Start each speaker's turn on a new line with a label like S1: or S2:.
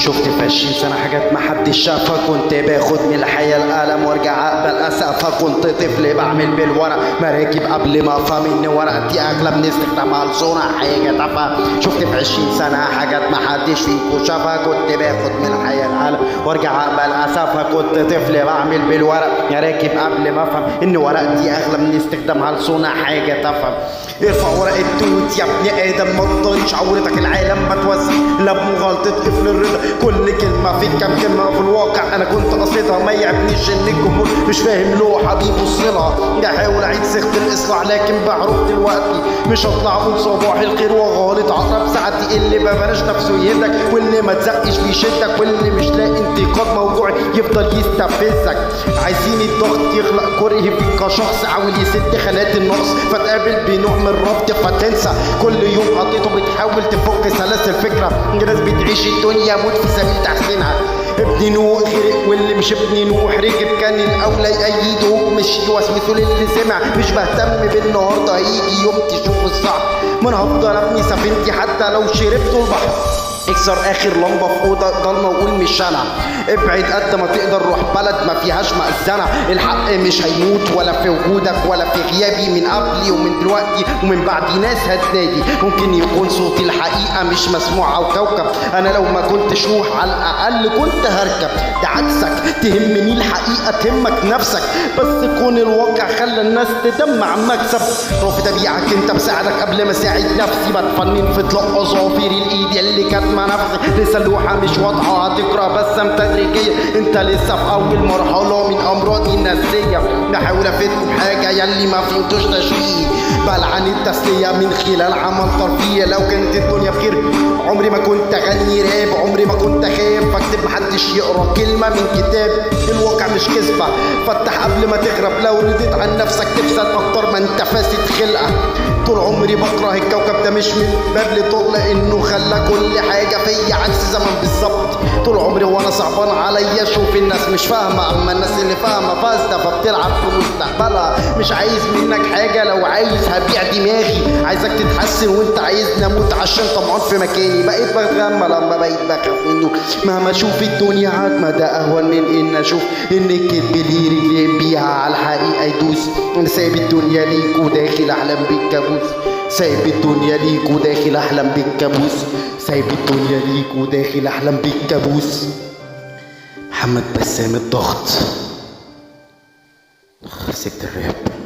S1: شفت في 20 سنة حاجات محدش شافها. كنت باخد من الحياة القلم وارجع اقبل اسفها. كنت طفل بعمل بالورق مراكب قبل ما افهم ان ورقتي اغلى من استخدامها لصنع حاجة تافهة. شفت في 20 سنة حاجات محدش فيكو شافها. كنت باخد من الحياة القلم وارجع اقبل اسفها. كنت طفل بعمل بالورق مراكب قبل ما افهم ان ورقتي اغلى من استخدامها لصنع حاجة تافهة. ارفع ورق التوت يا ابن ادم ما تضيعش عورتك. العالم ما توسع لا بمغالطة طفل الرضا. كل كلمة في كام كلمة في الواقع انا كنت قصيدها. ما يعبنيش ان الجمهور مش فاهم لوحة بيبصلها. بحاول اعيد صيغة الاصلاح لكن بعرف دلوقتي مش هطلع اقول صباح الخير واغالط عقرب ساعتي. اللي ما بلاش نفسه يهدك واللي ما تزقش بيشدك واللي مش لاقي انتقاد موضوعي يفضل يستفزك. عايزين الضغط يخلق كره فيك كشخص عاول يسد خانات النقص فتقابل بنوع من الربط فتنسى. كل يوم قضيته بتحاول تفك سلاسل فكرة. ناس بتعيش الدنيا موت في سبيل تحسينها. ابن نوح غرق واللي مش ابن نوح ركب كان الاولى يأيده مش يوسوسوا للي سمع. مش بهتم بالنهارده هيجي يوم تشوف الصعب. ما انا هفضل ابني سفينتي حتى لو شربت البحر. اكسر اخر لمبه في اوضه ضلمه وقول مش انا. ابعد قد ما تقدر روح بلد ما فيهاش مأذنه. الحق مش هيموت ولا في وجودك ولا في غيابي. من قبلي ومن دلوقتي ومن بعدي ناس هتنادي. ممكن يكون صوتي الحقيقه مش مسموع او كوكب. انا لو ما كنتش روح على الاقل كنت هركب. ده عكسك تهمني الحقيقه تهمك نفسك. بس كون الواقع خلى الناس تدمع مكسب. رافض ابيعك انت بساعدك قبل ما اساعد نفسي. بتفنن في طلق اظافير الايد اللي كانت مع نفسي. لسه اللوحة مش واضحة هتقرا بسم تدريجية. انت لسه في اول مرحلة من امراضي النفسية. بحاول افيدكم حاجة يلي ما فهمتوش تشويه. بلعن التسلية من خلال عمل ترفيه. لو كانت الدنيا بخير عمري ما كنت اغني راب. عمري ما كنت خايف اكتب محدش يقرا كلمة من كتاب. الواقع مش كذبة فتح قبل ما تغرب. لو رضيت عن نفسك تفسد اكتر ما انت فاسد خلقة. طول عمري بكره الكوكب ده مش من باب لطول لانه خلى كل حاجه فيا عكس زمن بالظبط. طول عمري وانا صعبان عليا اشوف الناس مش فاهمه. اما الناس اللي فاهمه فاسده فبتلعب في مستقبلها. مش عايز منك حاجه لو عايز هبيع دماغي. عايزك تتحسن وانت عايزني اموت عشان طمعان في مكاني. بقيت بتغمى لما بقيت بخاف منه. مهما اشوف الدنيا عاد ما ده اهون من ان اشوف ان الكذب ليه رجلين بيها على الحقيقه يدوس. انا سايب الدنيا ليك وداخل احلم بالكابوس. سايب الدنيا ليك وداخل احلم بالكابوس. سايب الدنيا ليك وداخل احلم بالكابوس. محمد بسام الضغط. سبت الراب.